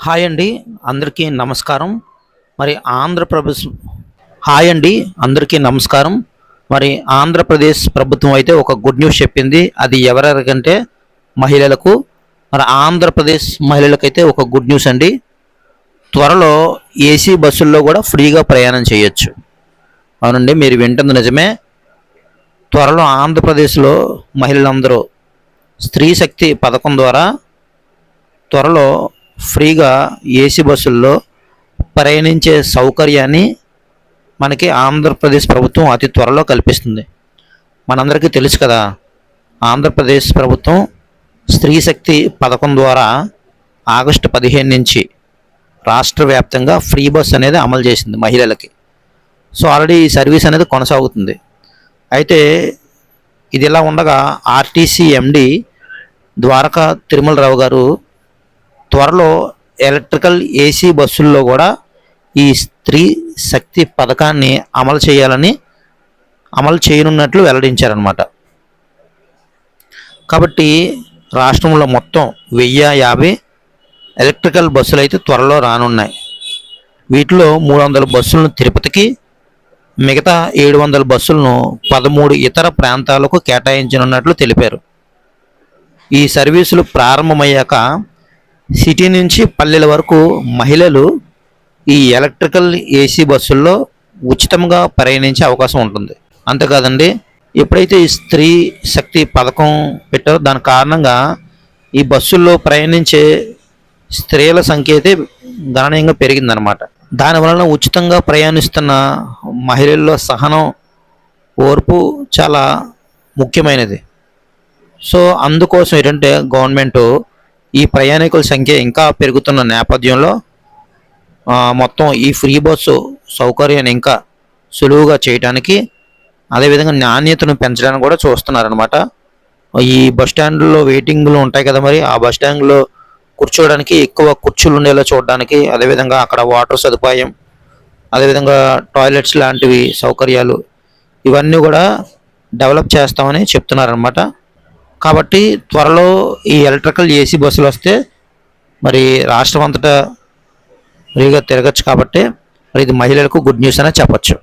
Hi అండి, అందరికీ నమస్కారం. మరి ఆంధ్రప్రదేశ్ హాయ్ అండి అందరికీ నమస్కారం. మరి ఆంధ్రప్రదేశ్ ప్రభుత్వం అయితే ఒక గుడ్ న్యూస్ చెప్పింది. అది ఎవరెవరికంటే మహిళలకు. మరి ఆంధ్రప్రదేశ్ మహిళలకైతే ఒక గుడ్ న్యూస్ అండి. త్వరలో ఏసీ బస్సుల్లో కూడా ఫ్రీగా ప్రయాణం చేయొచ్చు. అవునండి, మీరు వింటుంది నిజమే. త్వరలో ఆంధ్రప్రదేశ్లో మహిళలందరూ స్త్రీ శక్తి పథకం ద్వారా త్వరలో ఫ్రీగా ఏసీ బస్సుల్లో ప్రయాణించే సౌకర్యాన్ని మనకి ఆంధ్రప్రదేశ్ ప్రభుత్వం అతి త్వరలో కల్పిస్తుంది. మనందరికీ తెలుసు కదా, ఆంధ్రప్రదేశ్ ప్రభుత్వం స్త్రీ శక్తి పథకం ద్వారా ఆగస్టు 15 నుంచి రాష్ట్ర వ్యాప్తంగా ఫ్రీ బస్ అనేది అమలు చేసింది మహిళలకి. సో ఆల్రెడీ ఈ సర్వీస్ అనేది కొనసాగుతుంది. అయితే ఇది ఇలా ఉండగా ఆర్టీసీ ఎండి ద్వారకా తిరుమలరావు గారు త్వరలో ఎలక్ట్రికల్ ఏసీ బస్సుల్లో కూడా ఈ స్త్రీ శక్తి పథకాన్ని అమలు చేయనున్నట్లు వెల్లడించారనమాట. కాబట్టి రాష్ట్రంలో మొత్తం 1050 ఎలక్ట్రికల్ బస్సులు అయితే త్వరలో రానున్నాయి. వీటిలో 300 బస్సులను తిరుపతికి, మిగతా 700 బస్సులను 13 ఇతర ప్రాంతాలకు కేటాయించనున్నట్లు తెలిపారు. ఈ సర్వీసులు ప్రారంభమయ్యాక సిటీ నుంచి పల్లెల వరకు మహిళలు ఈ ఎలక్ట్రికల్ ఏసీ బస్సుల్లో ఉచితంగా ప్రయాణించే అవకాశం ఉంటుంది. అంతేకాదండి, ఎప్పుడైతే ఈ స్త్రీ శక్తి పథకం పెట్టారో దాని కారణంగా ఈ బస్సుల్లో ప్రయాణించే స్త్రీల సంఖ్య అయితే గణనీయంగా పెరిగిందనమాట. దానివలన ఉచితంగా ప్రయాణిస్తున్న మహిళల్లో సహనం, ఓర్పు చాలా ముఖ్యమైనది. సో అందుకోసం ఏంటంటే గవర్నమెంటు ఈ ప్రయాణికుల సంఖ్య ఇంకా పెరుగుతున్న నేపథ్యంలో మొత్తం ఈ ఫ్రీ బస్సు సౌకర్యాన్ని ఇంకా సులువుగా చేయడానికి, అదేవిధంగా నాణ్యతను పెంచడానికి కూడా చూస్తున్నారనమాట. ఈ బస్ స్టాండ్లో వెయిటింగ్లు ఉంటాయి కదా, మరి ఆ బస్ స్టాండ్లో కూర్చోవడానికి ఎక్కువ కుర్చీలు ఉండేలా చూడడానికి, అదేవిధంగా అక్కడ వాటర్ సదుపాయం, అదేవిధంగా టాయిలెట్స్ లాంటివి సౌకర్యాలు ఇవన్నీ కూడా డెవలప్ చేస్తామని చెప్తున్నారనమాట. కాబట్టి త్వరలో ఈ ఎలక్ట్రికల్ ఏసీ బస్సులు వస్తే మరి రాష్ట్రం అంతటా ఫ్రీగా తిరగచ్చు. కాబట్టి మరి ఇది మహిళలకు గుడ్ న్యూస్ అనే చెప్పచ్చు.